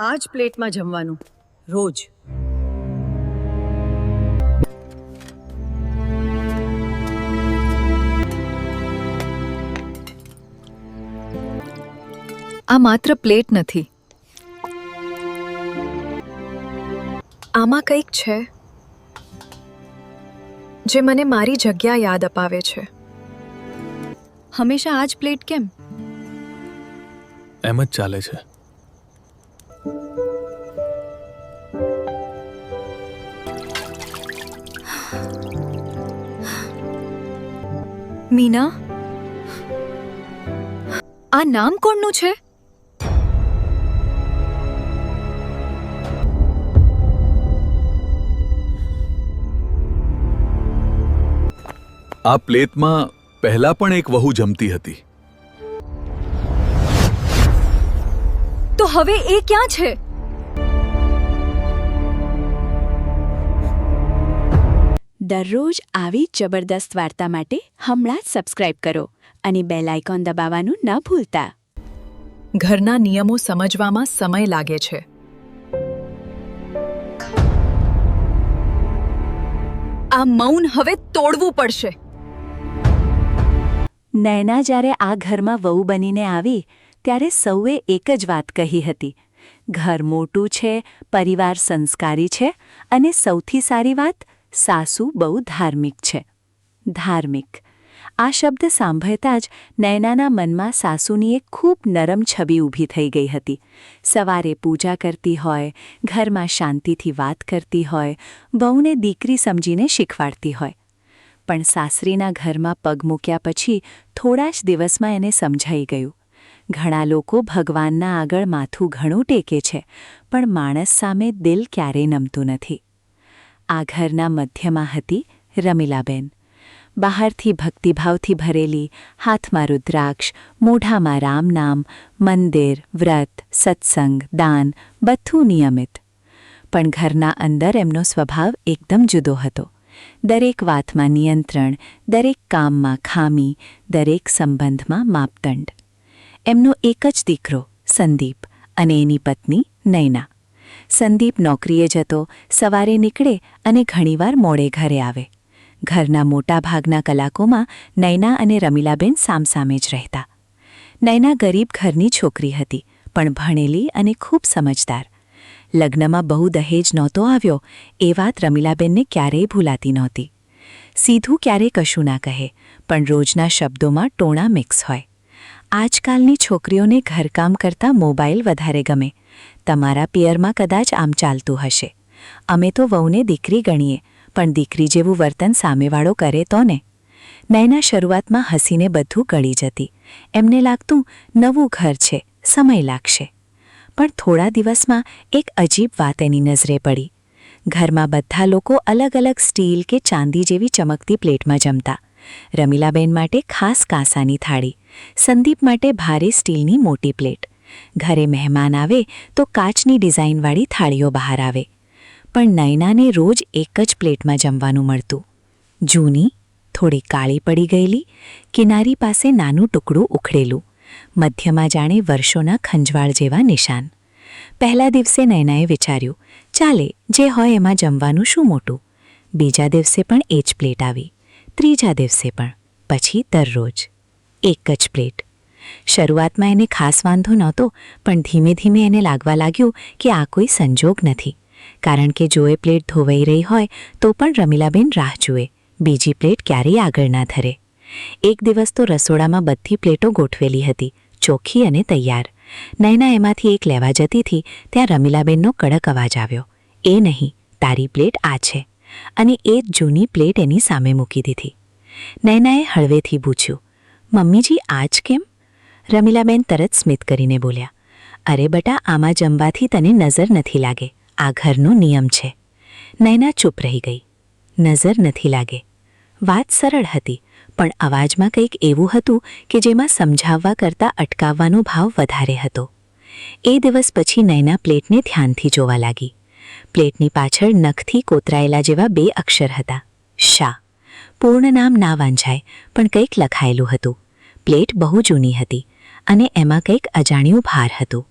આ જ પ્લેટમાં જમવાનું રોજ. આ માત્ર પ્લેટ નથી, આમાં કંઈક છે જે મને મારી જગ્યા યાદ અપાવે છે. હંમેશા આ જ પ્લેટ કેમ? એમ જ ચાલે છે. મીના, આ નામ કોણનું છે? આ પ્લેટમાં પહેલા પણ એક વહુ જમતી હતી. તો હવે એ ક્યાં છે? દરરોજ આવી જબરદસ્ત વાર્તા માટે હમણાં જ સબસ્ક્રાઇબ કરો અને બેલ આઇકોન દબાવવાનું ન ભૂલતા. ઘરના નિયમો સમજવામાં સમય લાગે છે. આ મૌન હવે તોડવું પડશે. નૈના જ્યારે આ ઘરમાં વહુ બનીને આવી ત્યારે સૌએ એક જ વાત કહી હતી: ઘર મોટું છે, પરિવાર સંસ્કારી છે અને સૌથી સારી વાત, સાસુ બહુ ધાર્મિક છે. ધાર્મિક આ શબ્દ સાંભળતા જ નૈનાના મનમાં સાસુની એક ખૂબ નરમ છબી ઊભી થઈ ગઈ હતી. સવારે પૂજા કરતી હોય, ઘરમાં શાંતિથી વાત કરતી હોય, વહુને દીકરી સમજીને શીખવાડતી હોય. પણ સાસરીના ઘરમાં પગ મૂક્યા પછી થોડા જ દિવસમાં એને સમજાઈ ગયું: ઘણા લોકો ભગવાનના આગળ માથું ઘણું ટેકે છે, પણ માણસ સામે દિલ ક્યારેય નમતું નથી. આ ઘરના મધ્યમાં હતી રમીલાબેન. બહારથી ભક્તિભાવથી ભરેલી, હાથમાં રુદ્રાક્ષ, મોઢામાં રામ નામ, મંદિર, વ્રત, સત્સંગ, દાન બધું નિયમિત. પણ ઘરના અંદર એમનો સ્વભાવ એકદમ જુદો હતો. દરેક વાતમાં નિયંત્રણ, દરેક કામમાં ખામી, દરેક સંબંધમાં માપદંડ. એમનો એક જ દીકરો સંદીપ અને એની પત્ની નૈના. સંદીપ નોકરીએ જતો, સવારે નીકળે અને ઘણીવાર મોડે ઘરે આવે. ઘરના મોટાભાગના કલાકોમાં નૈના અને રમીલાબેન સામસામે જ રહેતા. નૈના ગરીબ ઘરની છોકરી હતી, પણ ભણેલી અને ખૂબ સમજદાર. લગ્નમાં બહુ દહેજ નહોતો આવ્યો એ વાત રમીલાબેનને ક્યારેય ભૂલાતી નહોતી. સીધું ક્યારેય કશું ના કહે, પણ રોજના શબ્દોમાં ટોણા મિક્સ હોય. આજકાલની છોકરીઓને ઘરકામ કરતાં મોબાઈલ વધારે ગમે. તમારા પિયરમાં કદાચ આમ ચાલતું હશે. અમે તો વહુને દીકરી ગણીએ, પણ દીકરી જેવું વર્તન સામેવાળો કરે તો ને. નૈના શરૂઆતમાં હસીને બધું ગળી જતી. એમને લાગતું નવું ઘર છે, સમય લાગશે. પણ થોડા દિવસમાં એક અજીબ વાત એની નજરે પડી. ઘરમાં બધા લોકો અલગ અલગ સ્ટીલ કે ચાંદી જેવી ચમકતી પ્લેટમાં જમતા. રમીલાબેન માટે ખાસ કાંસાની થાળી, સંદીપ માટે ભારે સ્ટીલની મોટી પ્લેટ. ઘરે મહેમાન આવે તો કાચની ડિઝાઇનવાળી થાળીઓ બહાર આવે. પણ નૈનાને રોજ એક જ પ્લેટમાં જમવાનું મળતું. જૂની, થોડી કાળી પડી ગયેલી, કિનારી પાસે નાનું ટુકડું ઉખડેલું, મધ્યમાં જાણે વર્ષોના ખંજવાળ જેવા નિશાન. પહેલા દિવસે નૈનાએ વિચાર્યું, ચાલે, જે હોય એમાં જમવાનું શું મોટું. બીજા દિવસે પણ એ જ પ્લેટ આવી, ત્રીજા દિવસે પણ, પછી દરરોજ એક જ પ્લેટ. શરૂઆતમાં એને ખાસ વાંધો નહોતો, પણ ધીમે ધીમે એને લાગવા લાગ્યું કે આ કોઈ સંજોગ નથી. કારણ કે જો એ પ્લેટ ધોવાઈ રહી હોય તો પણ રમીલાબેન રાહ જુએ, બીજી પ્લેટ ક્યારેય આગળ ના ધરે. એક દિવસ તો રસોડામાં બધી પ્લેટો ગોઠવેલી હતી, ચોખ્ખી અને તૈયાર. નૈના એમાંથી એક લેવા જતી હતી ત્યાં રમીલાબેનનો કડક અવાજ આવ્યો: એ નહીં, તારી પ્લેટ આ છે. અને એ જ જૂની પ્લેટ એની સામે મૂકી દીધી. નૈનાએ હળવેથી પૂછ્યું, મમ્મીજી આ જ કેમ? રમીલાબેન તરત સ્મિત કરીને બોલ્યા, અરે બટા, આમાં જમવાથી તને નજર નથી લાગે, આ ઘરનો નિયમ છે. નૈના ચૂપ રહી ગઈ. નજર નથી લાગે. વાત સરળ હતી, પણ અવાજમાં કંઈક એવું હતું કે જેમાં સમજાવવા કરતાં અટકાવવાનો ભાવ વધારે હતો. એ દિવસ પછી નૈના પ્લેટને ધ્યાનથી જોવા લાગી. પ્લેટની પાછળ નખથી કોતરાયેલા જેવા 2 અક્ષર હતા: શા. પૂર્ણ નામ ના વાંચાય, પણ કંઈક લખાયેલું હતું. પ્લેટ બહુ જૂની હતી અને એમાં કંઈક અજાણ્યું ભાર હતું.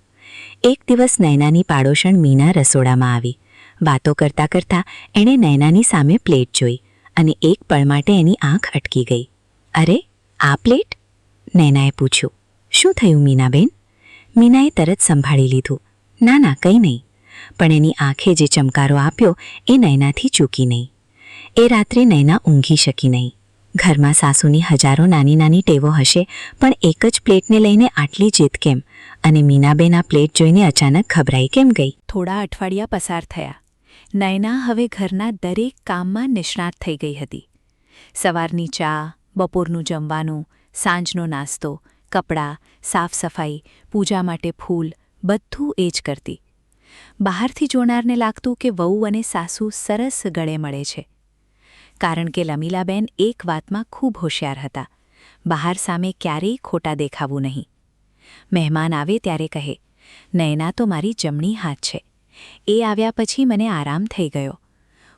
એક દિવસ નૈનાની પાડોશણ મીના રસોડામાં આવી. વાતો કરતાં કરતાં એણે નૈનાની સામે પ્લેટ જોઈ અને એક પળ માટે એની આંખ અટકી ગઈ. અરે, આ પ્લેટ? નૈનાએ પૂછ્યું. શું થયું મીનાબેન? મીનાએ તરત સંભાળી લીધું. ના કંઈ નહીં. પણ એની આંખે જે ચમકારો આપ્યો એ નૈનાથી ચૂકી નહીં. એ રાત્રે નૈના ઊંઘી શકી નહીં. ઘરમાં સાસુની હજારો નાની નાની ટેવો હશે, પણ એક જ પ્લેટને લઈને આટલી જીદ કેમ? અને મીનાબેન આ પ્લેટ જોઈને અચાનક ખભરાઈ કેમ ગઈ? થોડા અઠવાડિયા પસાર થયા. નયના હવે ઘરના દરેક કામમાં નિષ્ણાત થઈ ગઈ હતી. સવારની ચા, બપોરનું જમવાનું, સાંજનો નાસ્તો, કપડાં, સાફ સફાઈ, પૂજા માટે ફૂલ, બધું એ જ કરતી. બહારથી જોનારને લાગતું કે વહુ અને સાસુ સરસ ગળે મળે છે. કારણ કે લમીલાબેન એક વાતમાં ખૂબ હોશિયાર હતા. બહાર સામે ક્યારેય ખોટા દેખાવું નહીં. મહેમાન આવે ત્યારે કહે, નયના તો મારી જમણી હાથ છે. એ આવ્યા પછી મને આરામ થઈ ગયો.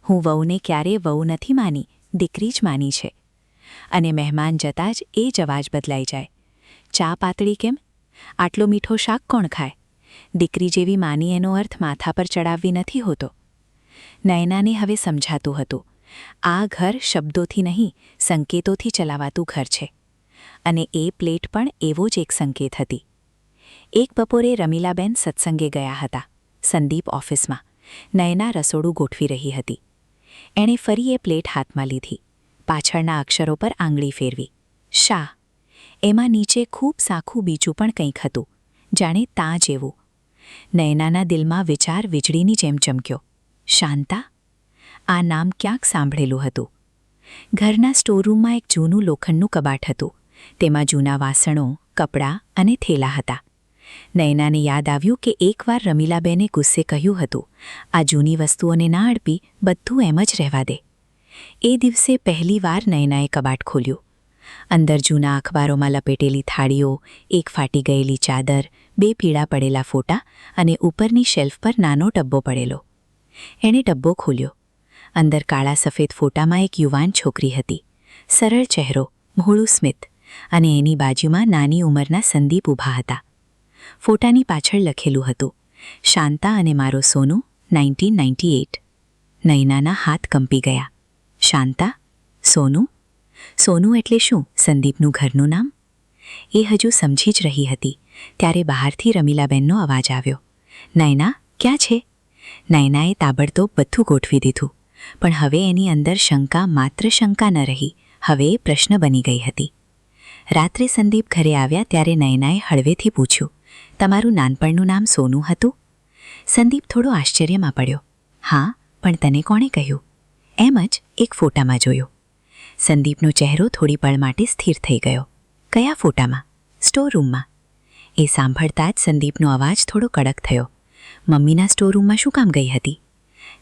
હું વહુને ક્યારેય વહુ નથી માની, દીકરી જ માની છે. અને મહેમાન જતાં જ એ જ અવાજ બદલાઈ જાય. ચા પાતળી કેમ? આટલો મીઠો શાક કોણ ખાય? દીકરી જેવી માની એનો અર્થ માથા પર ચડાવવી નથી હોતો. નયનાને હવે સમજાતું હતું, આ ઘર શબ્દોથી નહીં, સંકેતોથી ચલાવાતું ઘર છે. અને એ પ્લેટ પણ એવો જ એક સંકેત હતી. એક બપોરે રમીલાબેન સત્સંગે ગયા હતા. સંદીપ ઓફિસમાં. નયના રસોડું ગોઠવી રહી હતી. એણે ફરી એ પ્લેટ હાથમાં લીધી. પાછળના અક્ષરો પર આંગળી ફેરવી. શા. એમાં નીચે ખૂબ સાખું બીજું પણ કંઈક હતું, જાણે તાં જેવું. નયનાના દિલમાં વિચાર વીજળીની જેમ ચમક્યો. શાંતા? આ નામ ક્યાંક સાંભળેલું હતું. ઘરના સ્ટોરરૂમમાં એક જૂનું લોખંડનું કબાટ હતું. તેમાં જૂના વાસણો, કપડાં અને થેલા હતા. નયનાને યાદ આવ્યું કે એકવાર રમીલાબેને ગુસ્સે કહ્યું હતું, આ જૂની વસ્તુઓને ના અડપી, બધું એમ જ રહેવા દે. એ દિવસે પહેલીવાર નયનાએ કબાટ ખોલ્યું. અંદર જૂના અખબારોમાં લપેટેલી થાળીઓ, એક ફાટી ગયેલી ચાદર, 2 પીળા પડેલા ફોટા અને ઉપરની શેલ્ફ પર નાનો ડબ્બો પડેલો. એણે ડબ્બો ખોલ્યો. અંદર કાળા સફેદ ફોટામાં એક યુવાન છોકરી હતી. સરળ ચહેરો, ભોળું સ્મિત, અને એની બાજુમાં નાની ઉંમરના સંદીપ ઊભા હતા. ફોટાની પાછળ લખેલું હતું, શાંતા અને મારો સોનું 1998. નયનાના હાથ કંપી ગયા. શાંતા? સોનું? સોનું એટલે શું? સંદીપનું ઘરનું નામ? એ હજુ સમજી જ રહી હતી ત્યારે બહારથી રમીલાબેનનો અવાજ આવ્યો. નયના, ક્યાં છે? નયનાએ તાબડતોબ બધું ગોઠવી દીધું. પણ હવે એની અંદર શંકા માત્ર શંકા ન રહી, હવે એ પ્રશ્ન બની ગઈ હતી. રાત્રે સંદીપ ઘરે આવ્યા ત્યારે નયનાએ હળવેથી પૂછ્યું, તમારું નાનપણનું નામ સોનું હતું? સંદીપ થોડો આશ્ચર્યમાં પડ્યો. હા, પણ તને કોણે કહ્યું? એમ જ એક ફોટામાં જોયું. સંદીપનો ચહેરો થોડી પળ માટે સ્થિર થઈ ગયો. કયા ફોટામાં? સ્ટોરરૂમમાં. એ સાંભળતા જ સંદીપનો અવાજ થોડો કડક થયો. મમ્મીના સ્ટોરરૂમમાં શું કામ ગઈ હતી?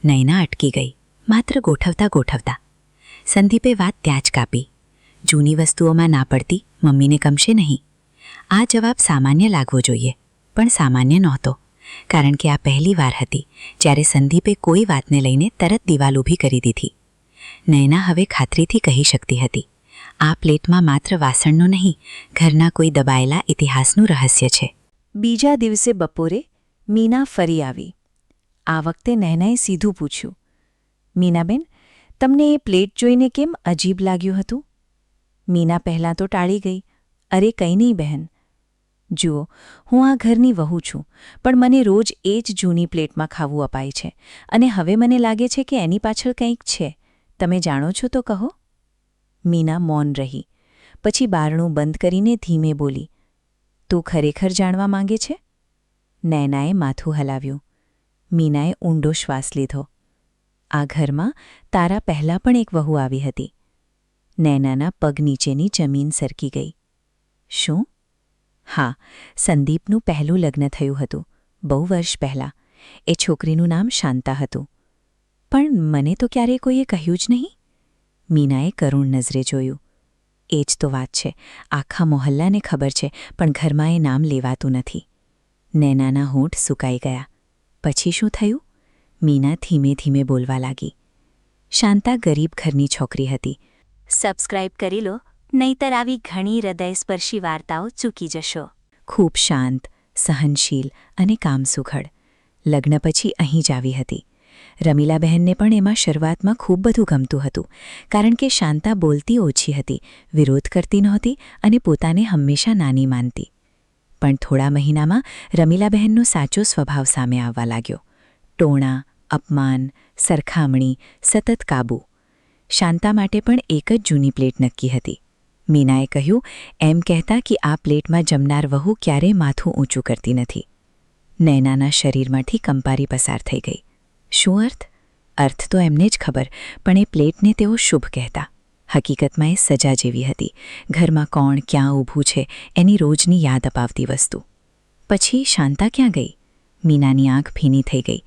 નયના અટકી ગઈ, માત્ર ગોઠવતા. સંદીપે વાત ત્યાં જ કાપી. જૂની વસ્તુઓમાં ના પડતી મમ્મીને ગમશે નહીં. આ જવાબ સામાન્ય લાગવો જોઈએ, પણ સામાન્ય નહોતો. કારણ કે આ પહેલી વાર હતી જ્યારે સંદીપે કોઈ વાતને લઈને તરત દિવાલ ઊભી કરી દીધી. નયના હવે ખાતરીથી કહી શકતી હતી, આ પ્લેટમાં માત્ર વાસણનો નહીં, ઘરના કોઈ દબાયેલા ઇતિહાસનું રહસ્ય છે. બીજા દિવસે બપોરે મીના ફરી આવી. આ વખતે નયનાએ સીધું પૂછ્યું, મીનાબેન, તમને એ પ્લેટ જોઈને કેમ અજીબ લાગ્યું હતું? મીના પહેલાં તો ટાળી ગઈ. અરે કંઈ નહીં બહેન. જુઓ, હું આ ઘરની વહુ છું, પણ મને રોજ એ જ જૂની પ્લેટમાં ખાવું અપાય છે, અને હવે મને લાગે છે કે એની પાછળ કંઈક છે. તમે જાણો છો તો કહો. મીના મૌન રહી. પછી બારણું બંધ કરીને ધીમે બોલી, તું ખરેખર જાણવા માંગે છે? નયનાએ માથું હલાવ્યું. મીનાએ ઊંડો શ્વાસ લીધો. આ ઘરમાં તારા પહેલાં પણ એક વહુ આવી હતી. નયનાના પગ નીચેની જમીન સરકી ગઈ. શું? હા, સંદીપનું પહેલું લગ્ન થયું હતું, બહુ વર્ષ પહેલાં. એ છોકરીનું નામ શાંતા હતું. પણ મને તો ક્યારેય કોઈએ કહ્યું જ નહીં. મીનાએ કરુણ નજરે જોયું. એ જ તો વાત છે, આખા મોહલ્લાને ખબર છે, પણ ઘરમાં એ નામ લેવાતું નથી. નૈનાના હોઠ સુકાઈ ગયા. પછી શું થયું? મીના ધીમે ધીમે બોલવા લાગી. શાંતા ગરીબ ઘરની છોકરી હતી. સબસ્ક્રાઇબ કરી લો, નહીતર આવી ઘણી હૃદયસ્પર્શી વાર્તાઓ ચૂકી જશો. ખૂબ શાંત, સહનશીલ અને કામસુખડ. લગ્ન પછી અહીં જ આવી હતી. રમીલાબહેનને પણ એમાં શરૂઆતમાં ખૂબ બધું ગમતું હતું, કારણ કે શાંતા બોલતી ઓછી હતી, વિરોધ કરતી નહોતી અને પોતાને હંમેશા નાની માનતી. પણ થોડા મહિનામાં રમીલાબહેનનો સાચો સ્વભાવ સામે આવવા લાગ્યો. ટોણા, અપમાન, સરખામણી, સતત કાબૂ. શાંતા માટે પણ એક જ જૂની પ્લેટ નક્કી હતી. મીનાએ કહ્યું એમ કહેતા કે આ પ્લેટમાં જમનાર વહુ ક્યારેય માથું ઊંચું કરતી નથી. નૈનાના શરીરમાંથી કંપારી પસાર થઈ ગઈ. શું અર્થ? અર્થ તો એમને જ ખબર, પણ એ પ્લેટને તેઓ શુભ કહેતા. હકીકતમાં એ સજા જેવી હતી, ઘરમાં કોણ ક્યાં ઊભું છે એની રોજની યાદ અપાવતી વસ્તુ. પછી શાંતા ક્યાં ગઈ? મીનાની આંખ ભીની થઈ ગઈ.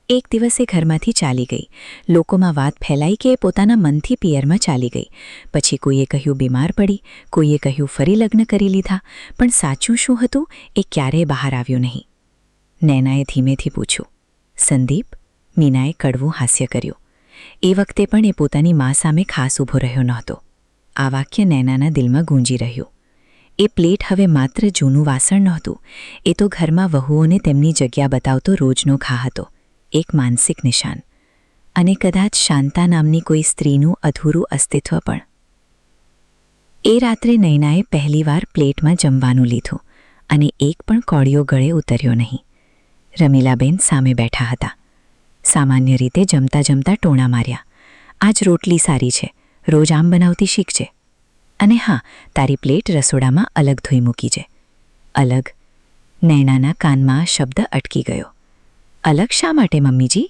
એક દિવસે ઘરમાંથી ચાલી ગઈ. લોકોમાં વાત ફેલાઈ કે એ પોતાના મનથી પિયરમાં ચાલી ગઈ. પછી કોઈએ કહ્યું બીમાર પડી, કોઈએ કહ્યું ફરી લગ્ન કરી લીધા, પણ સાચું શું હતું એ ક્યારેય બહાર આવ્યું નહીં. નૈનાએ ધીમેથી પૂછ્યું, સંદીપ? મીનાએ કડવું હાસ્ય કર્યું. એ વખતે પણ એ પોતાની મા સામે ખાસ ઊભો રહ્યો નહોતો. આ વાક્ય નૈનાના દિલમાં ગૂંજી રહ્યું. એ પ્લેટ હવે માત્ર જૂનું વાસણ નહોતું, એ તો ઘરમાં વહુઓને તેમની જગ્યા બતાવતો રોજનો ઘા હતો, એક માનસિક નિશાન. અને કદાચ શાંતા નામની કોઈ સ્ત્રીનું અધૂરું અસ્તિત્વ પણ. એ રાત્રે નૈનાએ પહેલીવાર પ્લેટમાં જમવાનું લીધું અને એક પણ કોળિયો ગળે ઉતર્યો નહીં. રમીલાબેન સામે બેઠા હતા. સામાન્ય રીતે જમતા જમતા ટોણા માર્યા. આજ રોટલી સારી છે, રોજ આમ બનાવતી શીખજે. અને હા, તારી પ્લેટ રસોડામાં અલગ ધોઈ મૂકી છે. અલગ? નૈનાના કાનમાં આ શબ્દ અટકી ગયો. અલગ શા માટે મમ્મીજી?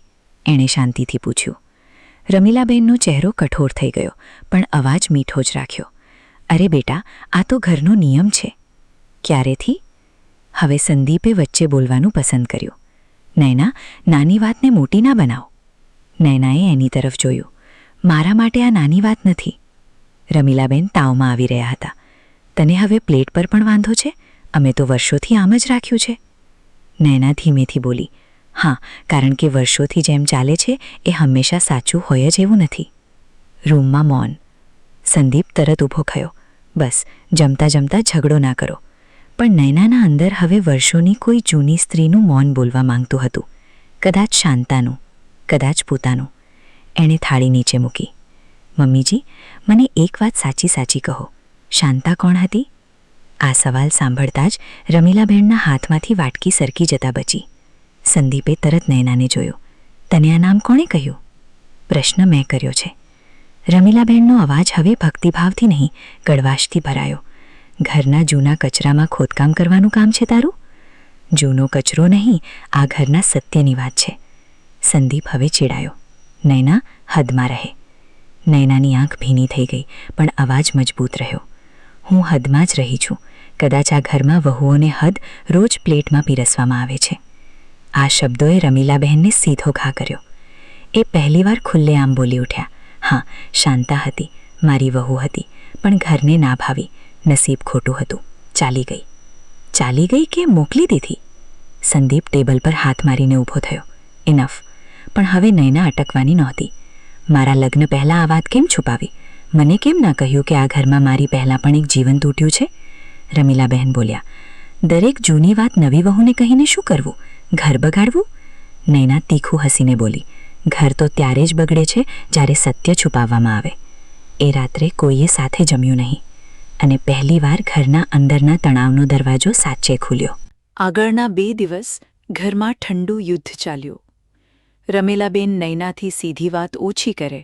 એણે શાંતિથી પૂછ્યું. રમીલાબેનનો ચહેરો કઠોર થઈ ગયો, પણ અવાજ મીઠો જ રાખ્યો. અરે બેટા, આ તો ઘરનો નિયમ છે. ક્યારેથી? હવે સંદીપે વચ્ચે બોલવાનું પસંદ કર્યું. નૈના, નાની વાતને મોટી ના બનાવો. નૈનાએ એની તરફ જોયું. મારા માટે આ નાની વાત નથી. રમીલાબેન તાવમાં આવી રહ્યા હતા. તને હવે પ્લેટ પર પણ વાંધો છે? અમે તો વર્ષોથી આમ જ રાખ્યું છે. નૈના ધીમેથી બોલી. હા, કારણ કે વર્ષોથી જેમ ચાલે છે એ હંમેશા સાચું હોય જ એવું નથી. રૂમમાં મૌન. સંદીપ તરત ઊભો થયો. બસ, જમતા જમતા ઝઘડો ના કરો. પણ નૈનાના અંદર હવે વર્ષોની કોઈ જૂની સ્ત્રીનું મૌન બોલવા માંગતું હતું. કદાચ શાંતાનું, કદાચ પોતાનું. એણે થાળી નીચે મૂકી. મમ્મીજી, મને એક વાત સાચી સાચી કહો. શાંતા કોણ હતી? આ સવાલ સાંભળતા જ રમીલાબેનના હાથમાંથી વાટકી સરકી જતા બચી. સંદીપે તરત નૈનાને જોયો. તને આ નામ કોણે કહ્યું? પ્રશ્ન મેં કર્યો છે. રમીલાબેનનો અવાજ હવે ભક્તિભાવથી નહીં, કડવાશથી ભરાયો. ઘરના જૂના કચરામાં ખોદકામ કરવાનું કામ છે તારું? જૂનો કચરો નહીં, આ ઘરના સત્યની વાત છે. સંદીપ હવે ચીડાયો. નૈના, હદમાં રહે. નૈનાની આંખ ભીની થઈ ગઈ, પણ અવાજ મજબૂત રહ્યો. હું હદમાં જ રહી છું. કદાચ આ ઘરમાં વહુઓને હદ રોજ પ્લેટમાં પીરસવામાં આવે છે. આ શબ્દોએ રમીલાબહેનને સીધો ઘા કર્યો. એ પહેલીવાર ખુલ્લેઆમ બોલી ઉઠ્યા. હા, શાંતા હતી, મારી વહુ હતી, પણ ઘરને ના ભાવી. નસીબ ખોટું હતું. ચાલી ગઈ. ચાલી ગઈ કે મોકલી દીધી? સંદીપ ટેબલ પર હાથ મારીને ઊભો થયો. ઇનફ. પણ હવે નૈના અટકવાની નહોતી. મારા લગ્ન પહેલાં આ વાત કેમ છુપાવી? મને કેમ ના કહ્યું કે આ ઘરમાં મારી પહેલાં પણ એક જીવન તૂટ્યું છે? રમીલાબહેન બોલ્યા. દરેક જૂની વાત નવી વહુને કહીને શું કરવું? ઘર બગાડવું? નૈના તીખું હસીને બોલી. ઘર તો ત્યારે જ બગડે છે જ્યારે સત્ય છુપાવવામાં આવે. એ રાત્રે કોઈએ સાથે જમ્યું નહીં અને પહેલીવાર ઘરના અંદરના તણાવનો દરવાજો સાચે ખુલ્યો. આગળના 2 દિવસ ઘરમાં ઠંડુ યુદ્ધ ચાલ્યું. રમીલાબેન નૈનાથી સીધી વાત ઓછી કરે,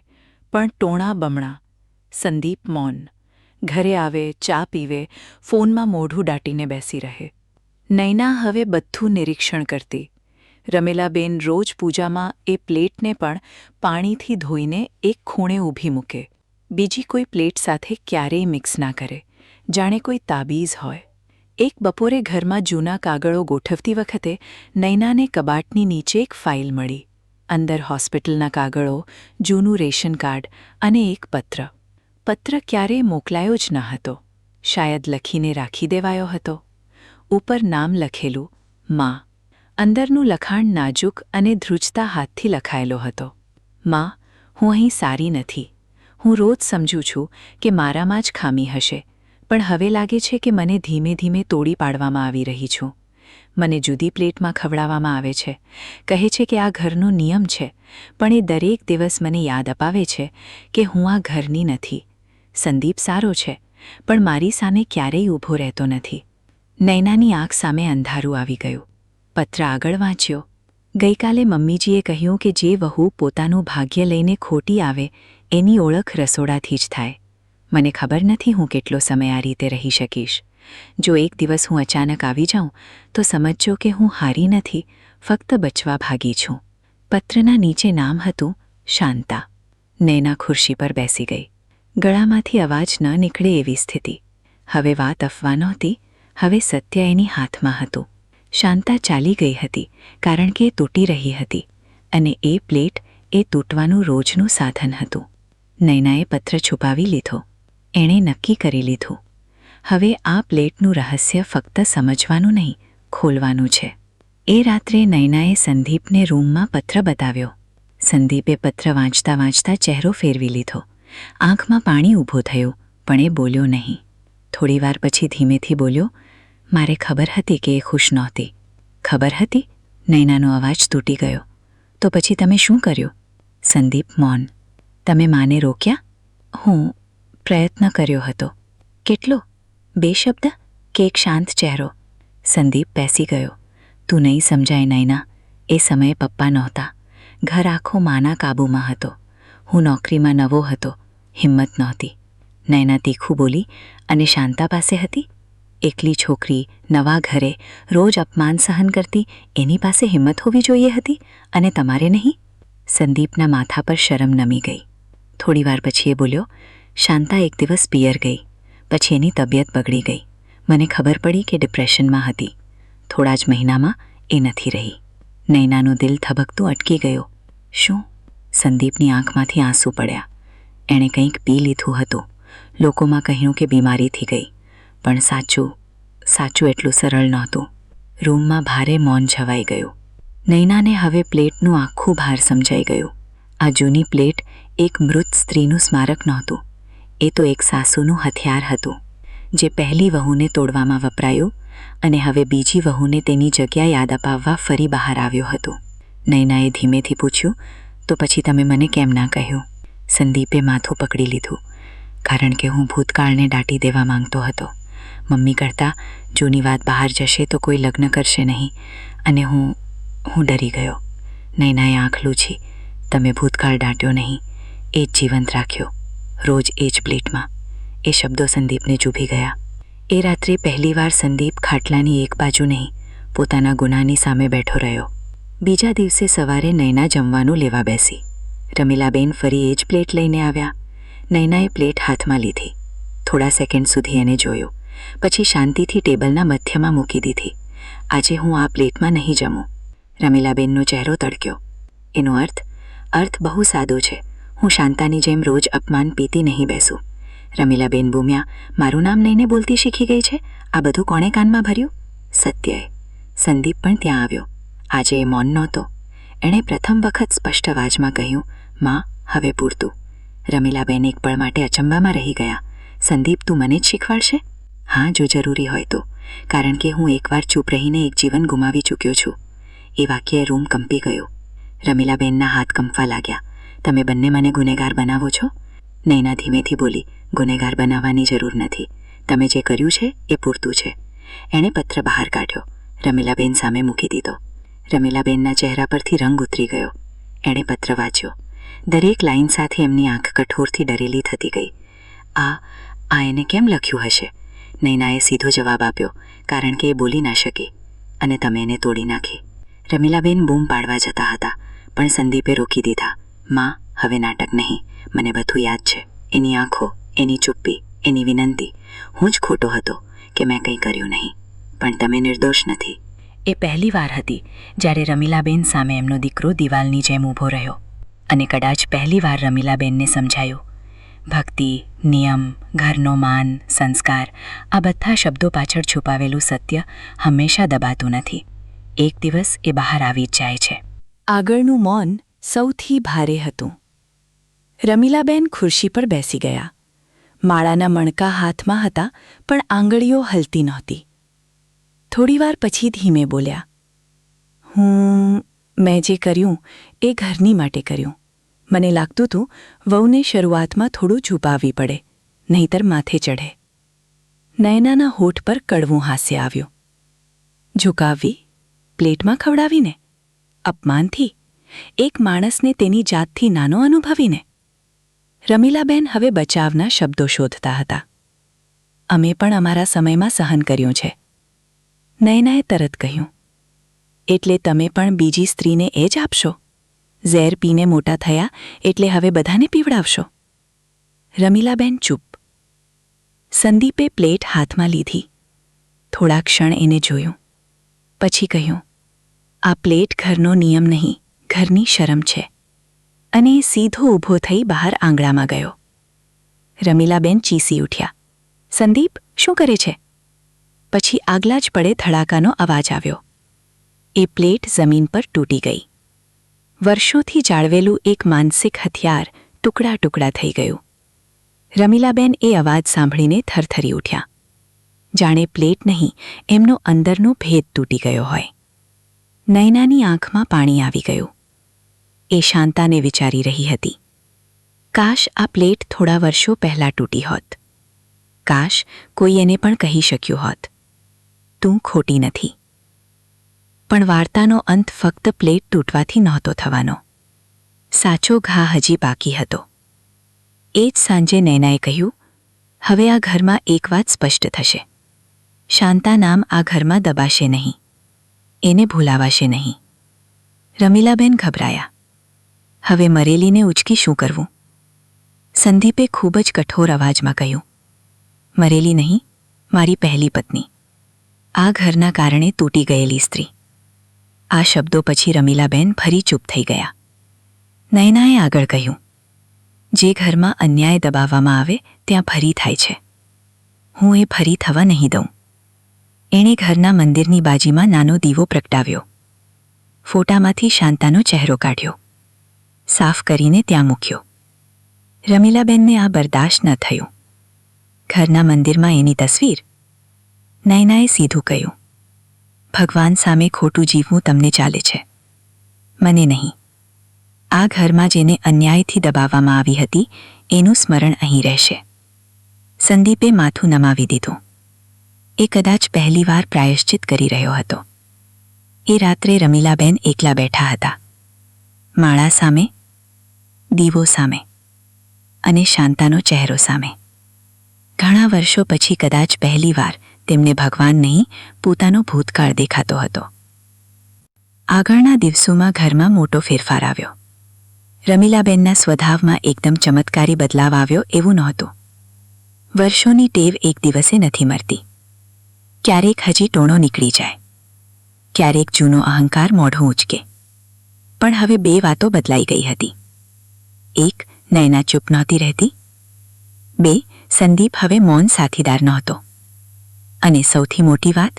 પણ ટોણા બમણા. સંદીપ મૌન. ઘરે આવે, ચા પીવે, ફોનમાં મોઢું દાટીને બેસી રહે. નૈના હવે બધું નિરીક્ષણ કરતી. રમીલાબેન રોજ પૂજામાં એ પ્લેટને પણ પાણીથી ધોઈને એક ખૂણે ઊભી મૂકે. બીજી કોઈ પ્લેટ સાથે ક્યારેય મિક્સ ના કરે, જાણે કોઈ તાબીઝ હોય. એક બપોરે ઘરમાં જૂના કાગળો ગોઠવતી વખતે નૈનાને કબાટની નીચે એક ફાઇલ મળી. અંદર હોસ્પિટલના કાગળો, જૂનું રેશન કાર્ડ અને એક પત્ર. પત્ર ક્યારેય મોકલાયો જ ન હતો. શાયદ લખીને રાખી દેવાયો હતો. ઉપર નામ લખેલું, માં. અંદરનું લખાણ નાજુક અને ધ્રુજતા હાથથી લખાયેલો હતો. માં, હું અહીં સારી નથી. હું રોજ સમજું છું કે મારામાં જ ખામી હશે, પણ હવે લાગે છે કે મને ધીમે ધીમે તોડી પાડવામાં આવી રહી છું. મને જુદી પ્લેટમાં ખવડાવવામાં આવે છે. કહે છે કે આ ઘરનો નિયમ છે, પણ એ દરેક દિવસ મને યાદ અપાવે છે કે હું આ ઘરની નથી. સંદીપ સારો છે, પણ મારી સામે ક્યારેય ઊભો રહેતો નથી. નૈનાની આંખ સામે અંધારું આવી ગયું. પત્ર આગળ વાંચ્યો. ગઈકાલે મમ્મીજીએ કહ્યું કે જે વહુ પોતાનું ભાગ્ય લઈને ખોટી આવે એની ઓળખ રસોડાથી જ થાય. મને ખબર નથી હું કેટલો સમય આ રીતે રહી શકીશ. જો એક દિવસ હું અચાનક આવી જાઉં તો સમજજો કે હું હારી નથી, ફક્ત બચવા ભાગી છું. પત્રના નીચે નામ હતું શાંતા. નૈના ખુરશી પર બેસી ગઈ. ગળામાંથી અવાજ ન નીકળે એવી સ્થિતિ. હવે વાત અફવા નહોતી, હવે સત્ય એની હાથમાં હતું. શાંતા ચાલી ગઈ હતી કારણ કે એ તૂટી રહી હતી, અને એ પ્લેટ એ તૂટવાનું રોજનું સાધન હતું. નૈનાએ પત્ર છુપાવી લીધો. એણે નક્કી કરી લીધું, હવે આ પ્લેટનું રહસ્ય ફક્ત સમજવાનું નહીં, ખોલવાનું છે. એ રાત્રે નૈનાએ સંદીપને રૂમમાં પત્ર બતાવ્યો. સંદીપે પત્ર વાંચતા વાંચતા ચહેરો ફેરવી લીધો. આંખમાં પાણી ઊભું થયું, પણ એ બોલ્યો નહીં. થોડીવાર પછી ધીમેથી બોલ્યો, મારે ખબર હતી કે એ ખુશ નહોતી. ખબર હતી? નૈનાનો અવાજ તૂટી ગયો. તો પછી તમે શું કર્યું? સંદીપ મૌન. તમે માને રોક્યા? હું પ્રયત્ન કર્યો હતો. કેટલો? 2 શબ્દ કે એક શાંત ચહેરો? સંદીપ બેસી ગયો. તું નહીં સમજાય નૈના, એ સમયે પપ્પા નહોતા. ઘર આખો માના કાબૂમાં હતો. હું નોકરીમાં નવો હતો, હિંમત નહોતી. નૈના તીખું બોલી, અને શાંતા પાસે હતી? એકલી છોકરી, નવા ઘરે, રોજ અપમાન સહન કરતી, એની પાસે હિંમત હોવી જોઈએ હતી, અને તમારે નહીં? સંદીપના માથા પર શરમ નમી ગઈ. થોડીવાર પછી એ બોલ્યો, શાંતા એક દિવસ પિયર ગઈ. પછી એની તબિયત બગડી ગઈ. મને ખબર પડી કે ડિપ્રેશનમાં હતી. થોડા જ મહિનામાં એ નથી રહી. નૈનાનું દિલ ધબકતું અટકી ગયું. શું? સંદીપની આંખમાંથી આંસુ પડ્યા. એણે કંઈક પી લીધું હતું. લોકોમાં કહ્યું કે બીમારીથી ગઈ, પણ સાચું એટલું સરળ નહોતું. રૂમમાં ભારે મૌન છવાઈ ગયું. નૈનાને હવે પ્લેટનું આખું ભાર સમજાઈ ગયું. આ જૂની પ્લેટ એક મૃત સ્ત્રીનું સ્મારક નહોતું, એ તો એક સાસુનું હથિયાર હતું, જે પહેલી વહુને તોડવામાં વપરાયું અને હવે બીજી વહુને તેની જગ્યા યાદ અપાવવા ફરી બહાર આવ્યો હતો. નૈનાએ ધીમેથી પૂછ્યું, તો પછી તમે મને કેમ ના કહ્યું? સંદીપે માથું પકડી લીધું. કારણ કે હું ભૂતકાળને દાટી દેવા માંગતો હતો. મમ્મી કરતાં જૂની વાત બહાર જશે તો કોઈ લગ્ન કરશે નહીં, અને હું ડરી ગયો. નૈનાએ આંખ લૂછી. તમે ભૂતકાળ દાટ્યો નહીં, એ જ જીવંત રાખ્યો, રોજ એ જ પ્લેટમાં. એ શબ્દો સંદીપને ચૂભી ગયા. એ રાત્રે પહેલીવાર સંદીપ ખાટલાની એક બાજુ નહીં, પોતાના ગુનાની સામે બેઠો રહ્યો. બીજા દિવસે સવારે નૈના જમવાનું લેવા બેસી. રમીલાબેન ફરી એ જ પ્લેટ લઈને આવ્યા. નૈનાએ પ્લેટ હાથમાં લીધી. થોડા સેકન્ડ સુધી એને જોયું, પછી શાંતિથી ટેબલના મધ્યમાં મૂકી દીધી. આજે હું આ પ્લેટમાં નહીં જમું. રમીલાબેનનો ચહેરો તડક્યો. એનો અર્થ બહુ સાદો છે. હું શાંતાની જેમ રોજ અપમાન પીતી નહીં બેસું. રમીલાબેન બૂમ્યા, મારું નામ લઈને બોલતી શીખી ગઈ છે? આ બધું કોણે કાનમાં ભર્યું? સત્યએ. સંદીપ પણ ત્યાં આવ્યો. આજે એ મૌન નહોતો. એણે પ્રથમ વખત સ્પષ્ટ અવાજમાં કહ્યું, માં, હવે પૂરતું. રમીલાબેન એક પળ માટે અચંબામાં રહી ગયા. સંદીપ, તું મને જ શીખવાડશે? હા, જો જરૂરી હોય તો, કારણ કે હું એકવાર ચૂપ રહીને એક જીવન ગુમાવી ચૂક્યો છું. એ વાક્યે રૂમ કંપી ગયો. રમીલાબેનના હાથ કંપવા લાગ્યા. તમે બંને મને ગુનેગાર બનાવો છો? નૈના ધીમેથી બોલી, ગુનેગાર બનાવવાની જરૂર નથી. તમે જે કર્યું છે એ પૂરતું છે. એણે પત્ર બહાર કાઢ્યો. રમીલાબેન સામે મૂકી દીધો. રમીલાબેનના ચહેરા પરથી રંગ ઉતરી ગયો. એણે પત્ર વાંચ્યો. દરેક લાઈન સાથે એમની આંખ કઠોરથી ડરેલી થતી ગઈ. આ એને કેમ લખ્યું હશે? નૈનાએ સીધો જવાબ આપ્યો, કારણ કે એ બોલી ના શકી, અને તમે એને તોડી નાખી. રમીલાબેન બૂમ પાડવા જતા હતા, પણ સંદીપે રોકી દીધા. માં, હવે નાટક નહીં. મને બધું યાદ છે. એની આંખો, એની ચુપ્પી, એની વિનંતી. હું જ ખોટો હતો કે મેં કંઈ કર્યું નહીં, પણ તમે નિર્દોષ નથી. એ પહેલી વાર હતી જ્યારે રમીલાબેન સામે એમનો દીકરો દિવાલની જેમ ઊભો રહ્યો, અને કદાચ પહેલી વાર રમીલાબેનને સમજાયું, ભક્તિ, નિયમ, ઘરનો માન, સંસ્કાર, આ બધા શબ્દો પાછળ છુપાવેલું સત્ય હંમેશા દબાતું નથી. એક દિવસ એ બહાર આવી જ જાય છે. આગળનું મૌન સૌથી ભારે હતું. રમીલાબેન ખુરશી પર બેસી ગયા. માળાના મણકા હાથમાં હતા, પણ આંગળીઓ હલતી નહોતી. થોડીવાર પછી ધીમે બોલ્યા, મેં જે કર્યું એ ઘરની માટે કર્યું. મને લાગતું હતું વહુને શરૂઆતમાં થોડું છુપાવવી પડે, નહીંતર માથે ચઢે. નયનાના હોઠ પર કડવું હાસ્ય આવ્યું. ઝુકાવવી? પ્લેટમાં ખવડાવીને? અપમાનથી? એક માણસને તેની જાતથી નાનો અનુભવીને? રમીલાબેન હવે બચાવના શબ્દો શોધતા હતા. અમે પણ અમારા સમયમાં સહન કર્યું છે. નયનાએ તરત કહ્યું, એટલે તમે પણ બીજી સ્ત્રીને એ જ આપશો? ઝેર પીને મોટા થયા એટલે હવે બધાને પીવડાવશો? રમીલાબેન ચૂપ. સંદીપે પ્લેટ હાથમાં લીધી. થોડા ક્ષણ એને જોયું. પછી કહ્યું, આ પ્લેટ ઘરનો નિયમ નહીં, ઘરની શરમ છે. અને એ સીધો ઊભો થઈ બહાર આંગણામાં ગયો. રમીલાબેન ચીસી ઉઠ્યા. સંદીપ, શું કરે છે? પછી આગલા જ પડે ધડાકાનો અવાજ આવ્યો. એ પ્લેટ જમીન પર તૂટી ગઈ. વર્ષોથી જાળવેલું એક માનસિક હથિયાર ટુકડા ટુકડા થઈ ગયું. રમીલાબેન એ અવાજ સાંભળીને થરથરી ઉઠ્યા. જાણે પ્લેટ નહીં, એમનો અંદરનો ભેદ તૂટી ગયો હોય. નયનાની આંખમાં પાણી આવી ગયું. એ શાંતાને વિચારી રહી હતી. કાશ આ પ્લેટ થોડા વર્ષો પહેલાં તૂટી હોત. કાશ કોઈ એને પણ કહી શક્યું હોત, તું ખોટી નથી. પણ વાર્તાનો અંત ફક્ત પ્લેટ તૂટવાથી નહોતો થવાનો. સાચો ઘા હજી બાકી હતો. એ જ સાંજે નૈનાએ કહ્યું, હવે આ ઘરમાં એક વાત સ્પષ્ટ થશે. શાંતા નામ આ ઘરમાં દબાશે નહીં. એને ભૂલાવાશે નહીં. રમીલાબેન ગભરાયા. હવે મરેલીને ઉચકી શું કરવું? સંદીપે ખૂબ જ કઠોર અવાજમાં કહ્યું, મરેલી નહીં, મારી પહેલી પત્ની. આ ઘરના કારણે તૂટી ગયેલી સ્ત્રી. આ શબ્દો પછી રમીલાબેન ફરી ચૂપ થઈ ગયા. નયનાએ આગળ કહ્યું, જે ઘરમાં અન્યાય દબાવવામાં આવે ત્યાં ફરી થાય છે. હું એ ફરી થવા નહીં દઉં. એણે ઘરના મંદિરની બાજીમાં નાનો દીવો પ્રગટાવ્યો. ફોટામાંથી શાંતાનો ચહેરો કાઢ્યો. સાફ કરીને ત્યાં મૂક્યો. રમીલાબેનને આ બરદાશ્ત ન થયું. ઘરના મંદિરમાં એની તસવીર? નયનાએ સીધું કહ્યું, ભગવાન સામે ખોટું જીવવું તમને ચાલે છે, મને નહીં. આ ઘરમાં જેને અન્યાયથી દબાવવામાં આવી હતી એનું સ્મરણ અહીં રહેશે. સંદીપે માથું નમાવી દીધું. એ કદાચ પહેલીવાર પ્રાયશ્ચિત કરી રહ્યો હતો. એ રાત્રે રમીલાબેન એકલા બેઠા હતા. માળા સામે, દીવો સામે અને શાંતાનો ચહેરો સામે. ઘણા વર્ષો પછી કદાચ પહેલીવાર તેમને ભગવાન નહીં, પોતાનો ભૂતકાળ દેખાતો હતો. આગળના દિવસોમાં ઘરમાં મોટો ફેરફાર આવ્યો. રમીલાબેનના સ્વભાવમાં એકદમ ચમત્કારી બદલાવ આવ્યો એવું નહોતું. વર્ષોની ટેવ એક દિવસે નથી મરતી. ક્યારેક હજી ટોણો નીકળી જાય, ક્યારેક જૂનો અહંકાર મોઢું ઉંચકે. પણ હવે બે વાતો બદલાઈ ગઈ હતી. એક, નયના ચૂપ નહોતી રહેતી. બે, સંદીપ હવે મૌન સાથીદાર નહોતો. અને સૌથી મોટી વાત,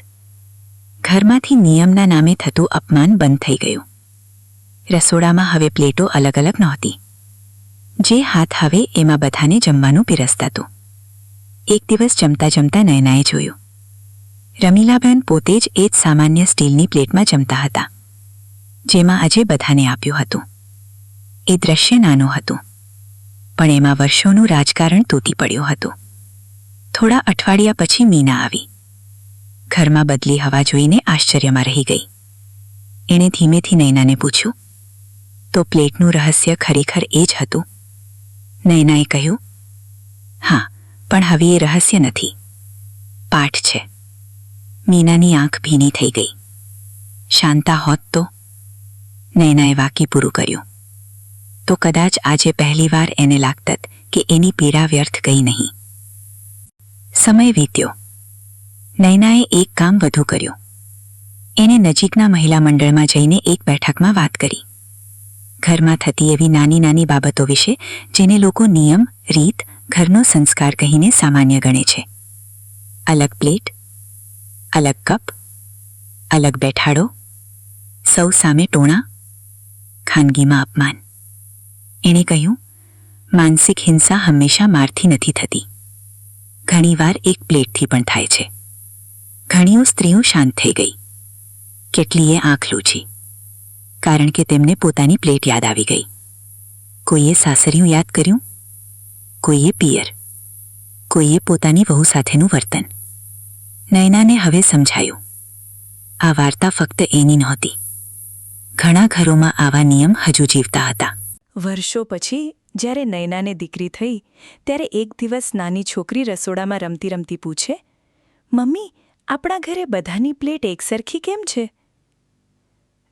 ઘરમાંથી નિયમના નામે થતું અપમાન બંધ થઈ ગયું. રસોડામાં હવે પ્લેટો અલગ અલગ નહોતી. જે હાથ હવે એમાં બધાને જમવાનું પીરસતાતું. એક દિવસ જમતા જમતા નયનાએ જોયું. રમીલાબેન પોતે જ એ જ સામાન્ય સ્ટીલની પ્લેટમાં જમતા હતા, જેમાં આજે બધાને આપ્યું હતું. એ દ્રશ્ય નાનું હતું, પણ એમાં વર્ષોનું રાજકારણ તૂટી પડ્યું હતું. થોડા અઠવાડિયા પછી મીના આવી. ઘરમાં બદલી હવા જોઈને આશ્ચર્યમાં રહી ગઈ. એણે ધીમેથી નયનાને પૂછ્યું, તો પ્લેટનું રહસ્ય ખરેખર એ જ હતું? નયનાએ કહ્યું, હા, પણ હવે એ રહસ્ય નથી, પાઠ છે. મીનાની આંખ ભીની થઈ ગઈ. શાંતા હોત તો? નયનાએ વાકી પૂરું કર્યું. તો કદાચ આજે પહેલીવાર એને લાગતત કે એની પીડા વ્યર્થ ગઈ નહીં. સમય વીત્યો. નયનાએ એક કામ વધુ કર્યું. એને નજીકના મહિલા મંડળમાં જઈને એક બેઠકમાં વાત કરી. ઘરમાં થતી એવી નાની નાની બાબતો વિશે જેને લોકો નિયમ, રીત, ઘરનો સંસ્કાર કહીને સામાન્ય ગણે છે. અલગ પ્લેટ, અલગ કપ, અલગ બેઠાડો, સૌ સામે ટોણા, ખાનગીમાં અપમાન. એણે કહ્યું, માનસિક હિંસા હંમેશા મારથી નથી થતી. ઘણીવાર એક પ્લેટથી પણ થાય છે. ઘણીઓ સ્ત્રીઓ શાંત થઈ ગઈ. કેટલીએ આંખ લૂછી, કારણ કે તેમને પોતાની પ્લેટ યાદ આવી ગઈ. કોઈએ સાસરિયું યાદ કર્યું, કોઈએ પિયર, કોઈએ પોતાની વહુ સાથેનું વર્તન. નયનાને હવે સમજાયું, આ વાર્તા ફક્ત એની નહોતી. ઘણા ઘરોમાં આવા નિયમ હજુ જીવતા હતા. વર્ષો પછી જ્યારે નયનાને દીકરી થઈ ત્યારે એક દિવસ નાની છોકરી રસોડામાં રમતી રમતી પૂછે, મમ્મી, આપણા ઘરે બધાની પ્લેટ એકસરખી કેમ છે?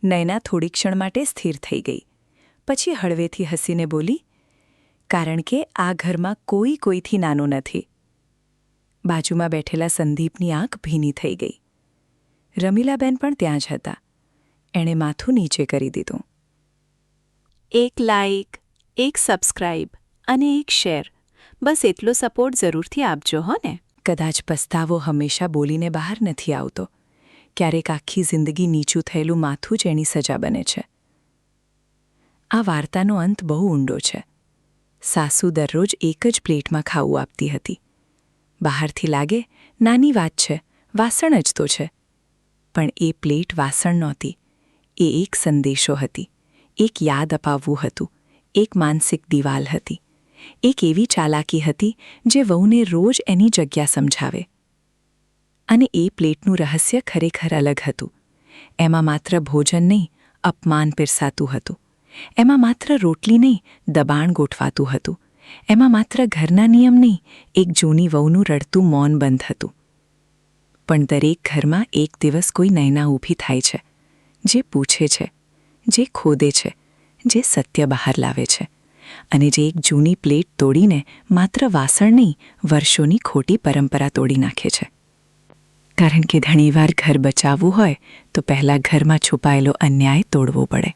નયના થોડી ક્ષણ માટે સ્થિર થઈ ગઈ. પછી હળવેથી હસીને બોલી, કારણ કે આ ઘરમાં કોઈ કોઈથી નાનો નથી. બાજુમાં બેઠેલા સંદીપની આંખ ભીની થઈ ગઈ. રમીલાબેન પણ ત્યાં જ હતા. એણે માથું નીચે કરી દીધું. એક લાઇક, એક સબસ્ક્રાઇબ અને એક શેર, બસ એટલો સપોર્ટ જરૂરથી આપજો હો ને. કદાચ પસ્તાવો હંમેશા બોલીને બહાર નથી આવતો. ક્યારેક આખી જિંદગી નીચું થયેલું માથું જ એની સજા બને છે. આ વાર્તાનો અંત બહુ ઊંડો છે. સાસુ દરરોજ એક જ પ્લેટમાં ખાવું આપતી હતી. બહારથી લાગે નાની વાત છે, વાસણ જ તો છે. પણ એ પ્લેટ વાસણ નહોતી. એ એક સંદેશો હતી, એક યાદ અપાવવું હતું, એક માનસિક દિવાલ હતી, એક એવી ચાલાકી હતી જે વહુને રોજ એની જગ્યા સમજાવે. અને એ પ્લેટનું રહસ્ય ખરેખર અલગ હતું. એમાં માત્ર ભોજન નહીં, અપમાન પીરસાતું હતું. એમાં માત્ર રોટલી નહીં, દબાણ ગોઠવાતું હતું. એમાં માત્ર ઘરના નિયમ નહીં, એક જૂની વહુનું રડતું મૌન બંધ હતું. પણ દરેક ઘરમાં એક દિવસ કોઈ નયના ઊભી થાય છે, જે પૂછે છે, જે ખોદે છે, જે સત્ય બહાર લાવે છે, અને જે એક જૂની પ્લેટ તોડીને માત્ર વાસણ નહીં, વર્ષોની ખોટી પરંપરા તોડી નાખે છે. કારણ કે ઘણીવાર ઘર બચાવવું હોય તો પહેલાં ઘરમાં છુપાયેલો અન્યાય તોડવો પડે.